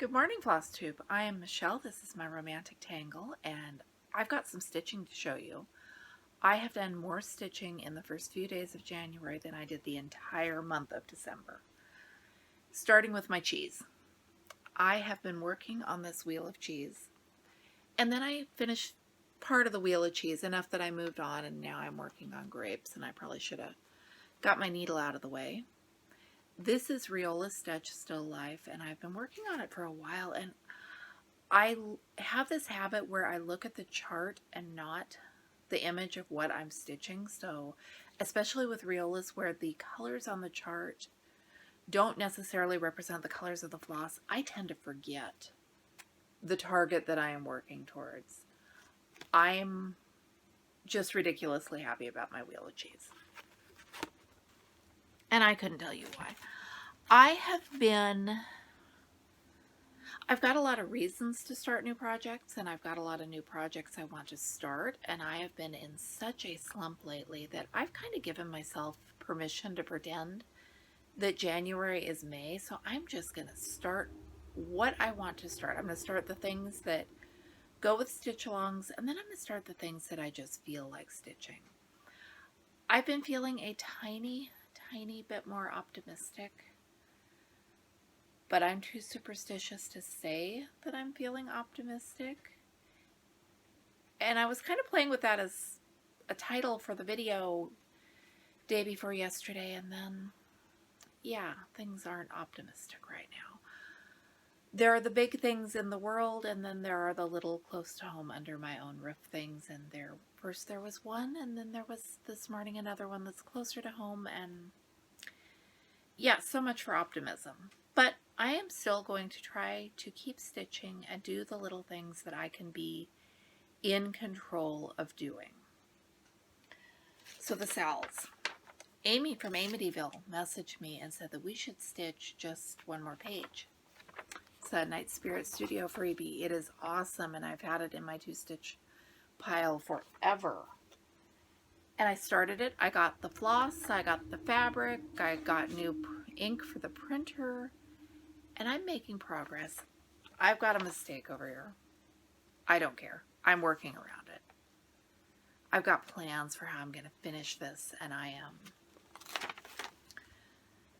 Good morning, Flosstube. I am Michelle. This is my romantic tangle, and I've got some stitching to show you. I have done more stitching in the first few days of January than I did the entire month of December. Starting with my cheese. I have been working on this wheel of cheese, and then I finished part of the wheel of cheese, enough that I moved on, and now I'm working on grapes, and I probably should have got my needle out of the way. This is Riolis Stitch Still Life, and I've been working on it for a while, and I have this habit where I look at the chart and not the image of what I'm stitching. So especially with Riolis, where the colors on the chart don't necessarily represent the colors of the floss, I tend to forget the target that I am working towards. I'm just ridiculously happy about my wheel of cheese, and I couldn't tell you why. I've got a lot of reasons to start new projects, and I've got a lot of new projects I want to start, and I have been in such a slump lately that I've kind of given myself permission to pretend that January is May. So I'm just going to start what I want to start. I'm going to start the things that go with stitch-alongs, and then I'm going to start the things that I just feel like stitching. I've been feeling a tiny bit more optimistic, but I'm too superstitious to say that I'm feeling optimistic. And I was kind of playing with that as a title for the video day before yesterday, and then, yeah, things aren't optimistic right now. There are the big things in the world, and then there are the little close to home under my own roof things, and first there was one, and then there was this morning another one that's closer to home, and yeah, so much for optimism. But I am still going to try to keep stitching and do the little things that I can be in control of doing. So the SALs. Amy from Amityville messaged me and said that we should stitch just one more page. It's a Night Spirit Studio freebie. It is awesome, and I've had it in my 2-stitch pile forever. And I started it. I got the floss, I got the fabric, I got new ink for the printer, and I'm making progress. I've got a mistake over here. I don't care. I'm working around it. I've got plans for how I'm going to finish this, and I am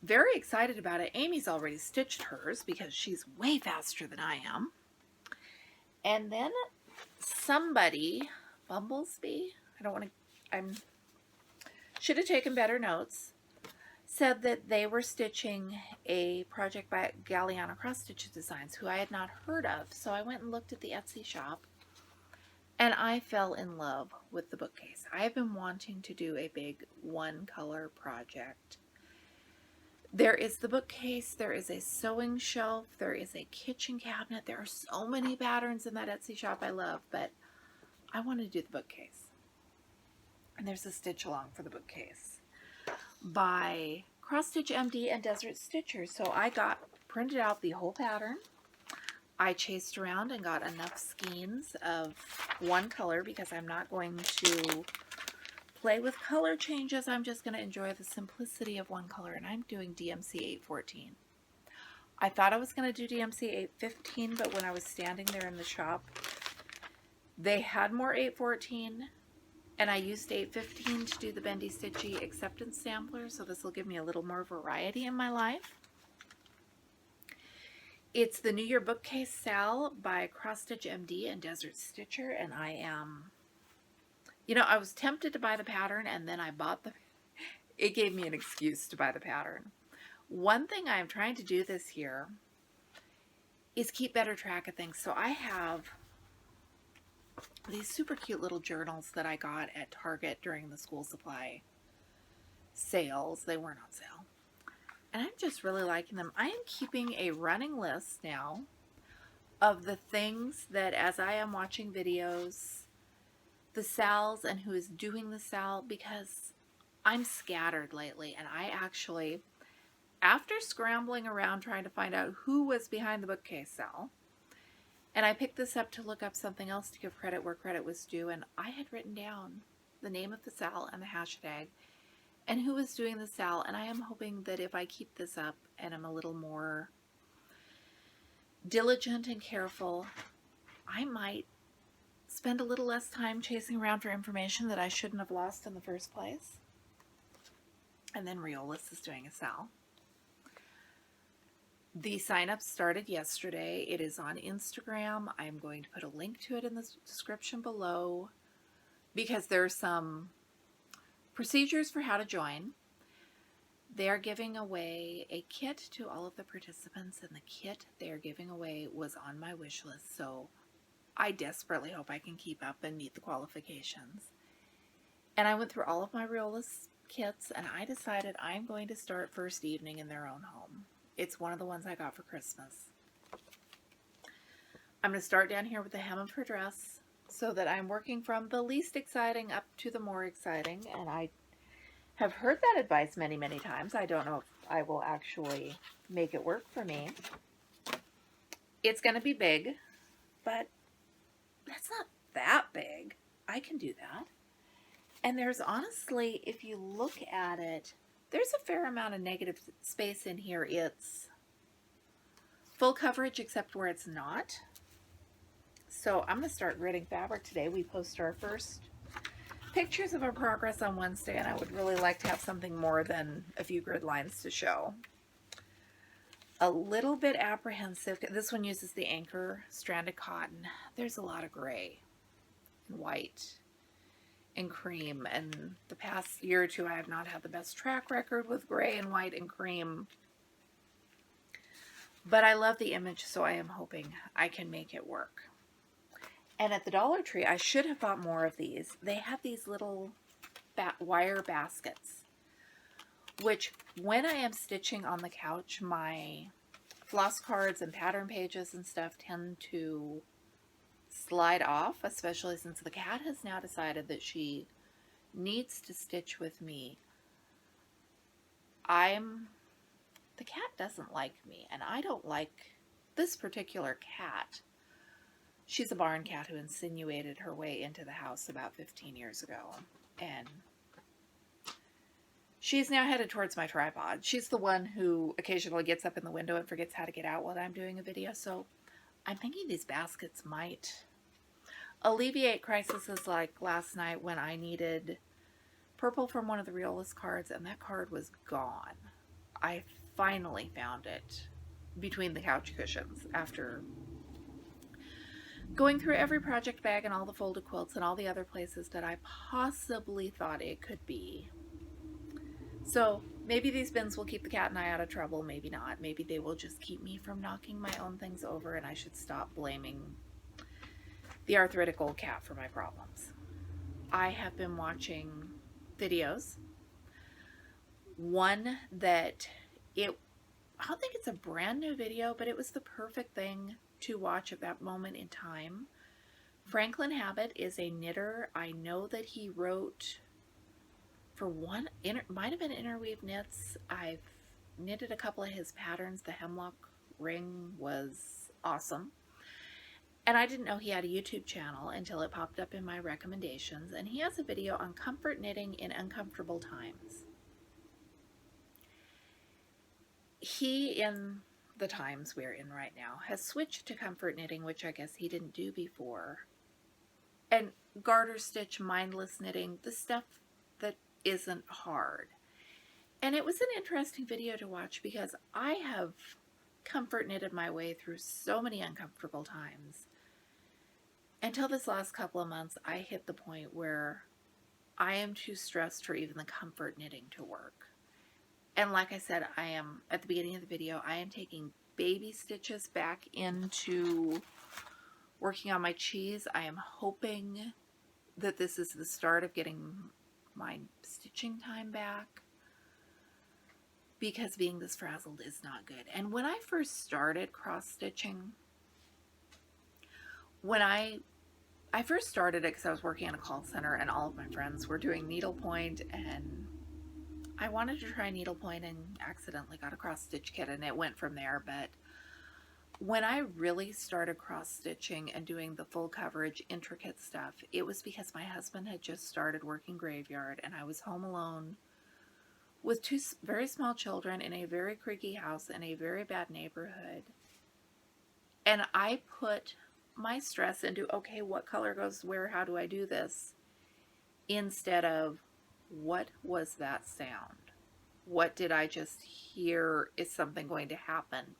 very excited about it. Amy's already stitched hers because she's way faster than I am. And then somebody, Bumblesby, I should have taken better notes, said that they were stitching a project by Galliana Cross Stitch Designs, who I had not heard of. So I went and looked at the Etsy shop, and I fell in love with the bookcase. I have been wanting to do a big one-color project. There is the bookcase, there is a sewing shelf, there is a kitchen cabinet. There are so many patterns in that Etsy shop I love, but I want to do the bookcase. And there's a stitch along for the bookcase by Cross Stitch MD and Desert Stitcher. So I printed out the whole pattern. I chased around and got enough skeins of one color because I'm not going to play with color changes. I'm just going to enjoy the simplicity of one color, and I'm doing DMC 814. I thought I was going to do DMC 815, but when I was standing there in the shop, they had more 814, and I used 815 to do the Bendy Stitchy acceptance sampler, so this will give me a little more variety in my life. It's the New Year Bookcase SAL by Cross Stitch MD and Desert Stitcher, and I am, I was tempted to buy the pattern, and then I bought it gave me an excuse to buy the pattern. One thing I'm trying to do this year is keep better track of things. So I have these super cute little journals that I got at Target during the school supply sales. They weren't on sale. And I'm just really liking them. I am keeping a running list now of the things that, as I am watching videos, the SALs, and who is doing the SAL, because I'm scattered lately, and I actually, after scrambling around trying to find out who was behind the bookcase SAL, and I picked this up to look up something else to give credit where credit was due, and I had written down the name of the SAL and the hashtag and who was doing the SAL, and I am hoping that if I keep this up and I'm a little more diligent and careful, I might spend a little less time chasing around for information that I shouldn't have lost in the first place. And then Riolis is doing a sale. The sign-up started yesterday. It is on Instagram. I'm going to put a link to it in the description below because there's some procedures for how to join. They are giving away a kit to all of the participants, and the kit they are giving away was on my wish list, so I desperately hope I can keep up and meet the qualifications. And I went through all of my Riolis kits, and I decided I'm going to start First Evening in Their Own Home. It's one of the ones I got for Christmas. I'm going to start down here with the hem of her dress so that I'm working from the least exciting up to the more exciting, and I have heard that advice many, many times. I don't know if I will actually make it work for me. It's going to be big, but that's not that big. I can do that. And there's honestly, if you look at it, there's a fair amount of negative space in here. It's full coverage except where it's not. So I'm going to start gridding fabric today. We post our first pictures of our progress on Wednesday, and I would really like to have something more than a few grid lines to show. A little bit apprehensive. This one uses the Anchor stranded cotton. There's a lot of gray and white and cream, and the past year or two I have not had the best track record with gray and white and cream. But I love the image, so I am hoping I can make it work. And at the Dollar Tree, I should have bought more of these. They have these little wire baskets, which when I am stitching on the couch, my floss cards and pattern pages and stuff tend to slide off, especially since the cat has now decided that she needs to stitch with me. The cat doesn't like me, and I don't like this particular cat. She's a barn cat who insinuated her way into the house about 15 years ago, and she's now headed towards my tripod. She's the one who occasionally gets up in the window and forgets how to get out while I'm doing a video, so I'm thinking these baskets might alleviate crises like last night when I needed purple from one of the Riolis cards, and that card was gone. I finally found it between the couch cushions after going through every project bag and all the folded quilts and all the other places that I possibly thought it could be. So maybe these bins will keep the cat and I out of trouble, maybe not. Maybe they will just keep me from knocking my own things over, and I should stop blaming the arthritic old cat for my problems. I have been watching videos. One that I don't think it's a brand new video, but it was the perfect thing to watch at that moment in time. Franklin Habit is a knitter. I know that he wrote for one, might have been Interweave Knits. I've knitted a couple of his patterns. The hemlock ring was awesome. And I didn't know he had a YouTube channel until it popped up in my recommendations. And he has a video on comfort knitting in uncomfortable times. He, in the times we're in right now, has switched to comfort knitting, which I guess he didn't do before. And garter stitch, mindless knitting, the stuff that isn't hard. And it was an interesting video to watch because I have comfort knitted my way through so many uncomfortable times. Until this last couple of months, I hit the point where I am too stressed for even the comfort knitting to work. And like I said, I am, at the beginning of the video, I am taking baby stitches back into working on my cheese. I am hoping that this is the start of getting my stitching time back, because being this frazzled is not good. And when I first started cross stitching, when I first started it because I was working in a call center and all of my friends were doing needlepoint, and I wanted to try needlepoint and accidentally got a cross stitch kit, and it went from there. But when I really started cross stitching and doing the full coverage intricate stuff, it was because my husband had just started working graveyard and I was home alone with two very small children in a very creaky house in a very bad neighborhood. And I put my stress into, okay, what color goes where? How do I do this? Instead of, what was that sound? What did I just hear? Is something going to happen?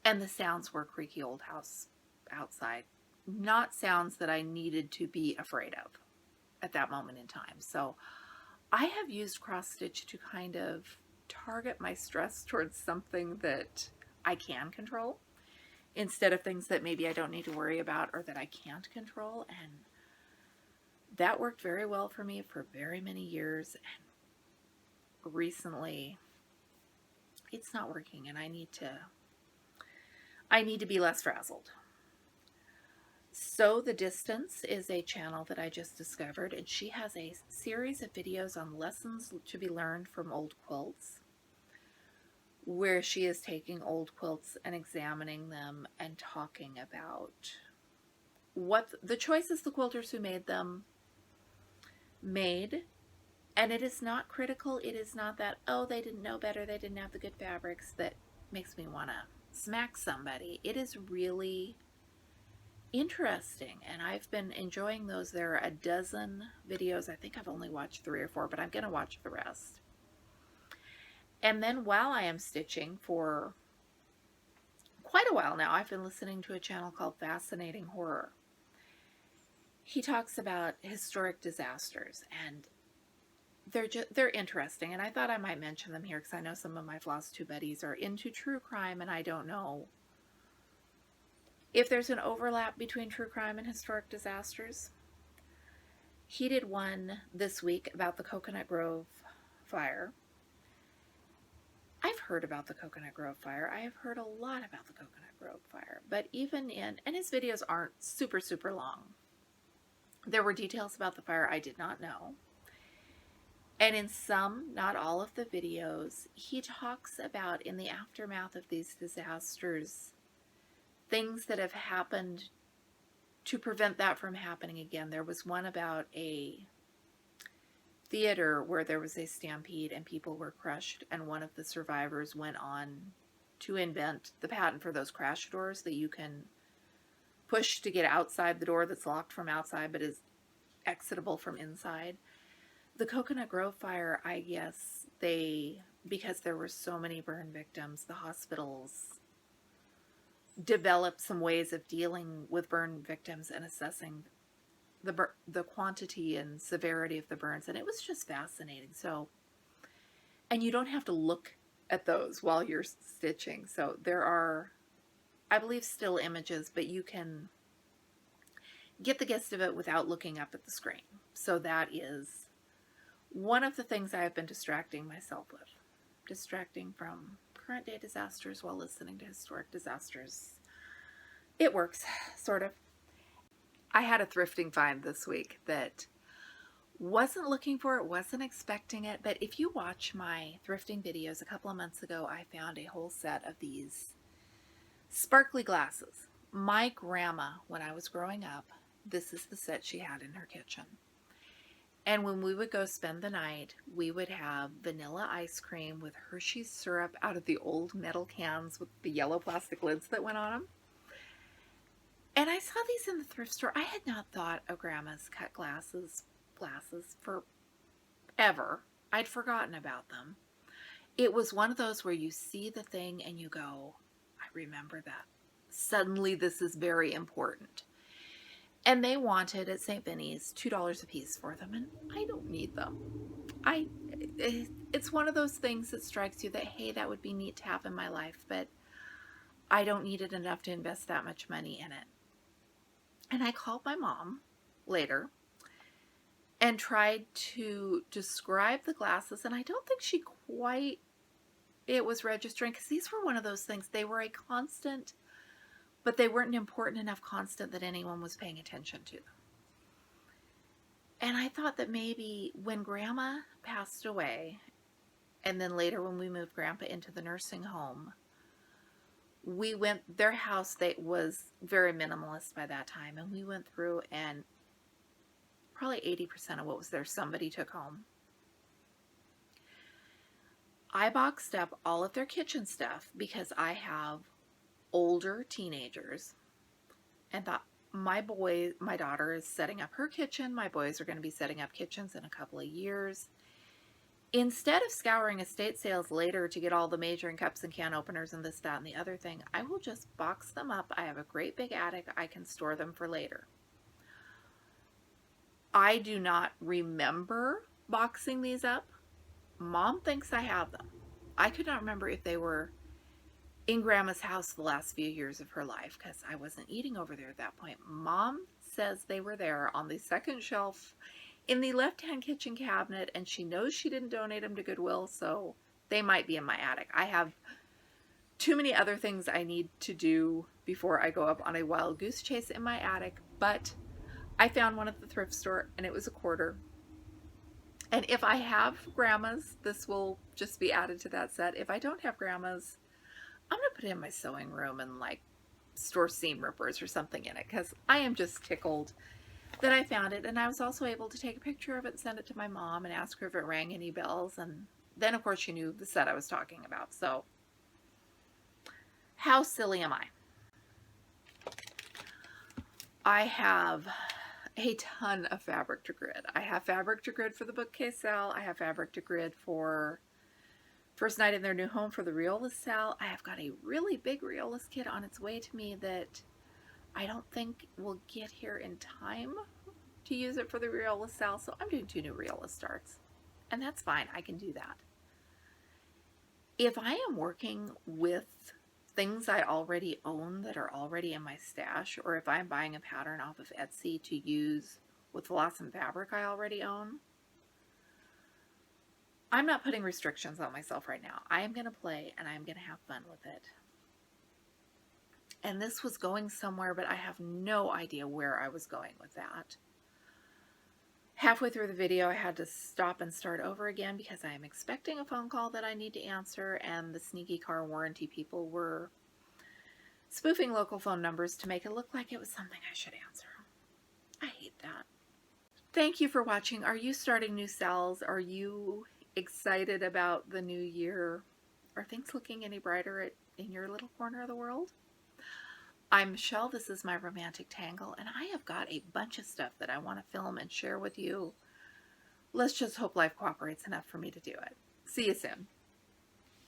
And the sounds were creaky old house outside. Not sounds that I needed to be afraid of at that moment in time. So I have used cross stitch to kind of target my stress towards something that I can control, instead of things that maybe I don't need to worry about or that I can't control. And that worked very well for me for very many years. And recently it's not working, and I need to be less frazzled. So the Distance is a channel that I just discovered, and she has a series of videos on lessons to be learned from old quilts, where she is taking old quilts and examining them and talking about what the choices the quilters who made them made. And it is not critical. It is not that, oh, they didn't know better, they didn't have the good fabrics, that makes me want to smack somebody. It is really interesting, and I've been enjoying those. There are a dozen videos. I think I've only watched 3 or 4, but I'm going to watch the rest. And then while I am stitching, for quite a while now, I've been listening to a channel called Fascinating Horror. He talks about historic disasters, and they're interesting, and I thought I might mention them here because I know some of my Flosstube buddies are into true crime, and I don't know if there's an overlap between true crime and historic disasters. He did one this week about the Coconut Grove fire. I've heard about the Coconut Grove fire. I have heard a lot about the Coconut Grove fire, but even and his videos aren't super, super long. There were details about the fire I did not know. And in some, not all of the videos, he talks about, in the aftermath of these disasters, things that have happened to prevent that from happening again. There was one about a theater where there was a stampede and people were crushed, and one of the survivors went on to invent the patent for those crash doors that you can push to get outside the door that's locked from outside but is exitable from inside. The Coconut Grove fire, I guess because there were so many burn victims, the hospitals developed some ways of dealing with burn victims and assessing the quantity and severity of the burns, and it was just fascinating. So, and you don't have to look at those while you're stitching. So there are, I believe, still images, but you can get the gist of it without looking up at the screen. So that is one of the things I have been distracting myself with. Distracting from current day disasters while listening to historic disasters. It works, sort of. I had a thrifting find this week that wasn't looking for it, wasn't expecting it, but if you watch my thrifting videos a couple of months ago, I found a whole set of these sparkly glasses. My grandma, when I was growing up, this is the set she had in her kitchen. And when we would go spend the night, we would have vanilla ice cream with Hershey's syrup out of the old metal cans with the yellow plastic lids that went on them. And I saw these in the thrift store. I had not thought of Grandma's cut glasses forever. I'd forgotten about them. It was one of those where you see the thing and you go, I remember that. Suddenly this is very important. And they wanted at St. Vinny's $2 a piece for them, and I don't need them. It's one of those things that strikes you that, hey, that would be neat to have in my life, but I don't need it enough to invest that much money in it. And I called my mom later and tried to describe the glasses, and I don't think it was registering, because these were one of those things. They were a constant, but they weren't an important enough constant that anyone was paying attention to them. And I thought that maybe when Grandma passed away, and then later when we moved Grandpa into the nursing home, their house was very minimalist by that time, and we went through, and probably 80% of what was there somebody took home. I boxed up all of their kitchen stuff because I have older teenagers and thought, my daughter is setting up her kitchen. My boys are going to be setting up kitchens in a couple of years. Instead of scouring estate sales later to get all the measuring cups and can openers and this, that, and the other thing, I will just box them up. I have a great big attic. I can store them for later. I do not remember boxing these up. Mom thinks I have them. I could not remember if they were in Grandma's house the last few years of her life because I wasn't eating over there at that point. Mom says they were there on the second shelf in the left-hand kitchen cabinet, and she knows she didn't donate them to Goodwill, so they might be in my attic. I have too many other things I need to do before I go up on a wild goose chase in my attic, but I found one at the thrift store, and it was $1. And if I have Grandma's, this will just be added to that set. If I don't have Grandma's, I'm going to put it in my sewing room and like store seam rippers or something in it because I am just tickled that I found it. And I was also able to take a picture of it and send it to my mom and ask her if it rang any bells. And then, of course, she knew the set I was talking about. So how silly am I? I have a ton of fabric to grid. I have fabric to grid for the bookcase SAL. I have fabric to grid for First Night in Their New Home for the Riolis SAL. I have got a really big Riolis kit on its way to me that I don't think will get here in time to use it for the Riolis SAL, so I'm doing 2 new Riolis starts. And that's fine, I can do that. If I am working with things I already own that are already in my stash, or if I'm buying a pattern off of Etsy to use with Flosstube fabric I already own, I'm not putting restrictions on myself right now. I am going to play and I'm going to have fun with it. And this was going somewhere, but I have no idea where I was going with that. Halfway through the video, I had to stop and start over again because I am expecting a phone call that I need to answer, and the sneaky car warranty people were spoofing local phone numbers to make it look like it was something I should answer. I hate that. Thank you for watching. Are you starting new SALs? Are you excited about the new year? Are things looking any brighter in your little corner of the world? I'm Michelle, this is my romantic tangle, and I have got a bunch of stuff that I want to film and share with you. Let's just hope life cooperates enough for me to do it. See you soon.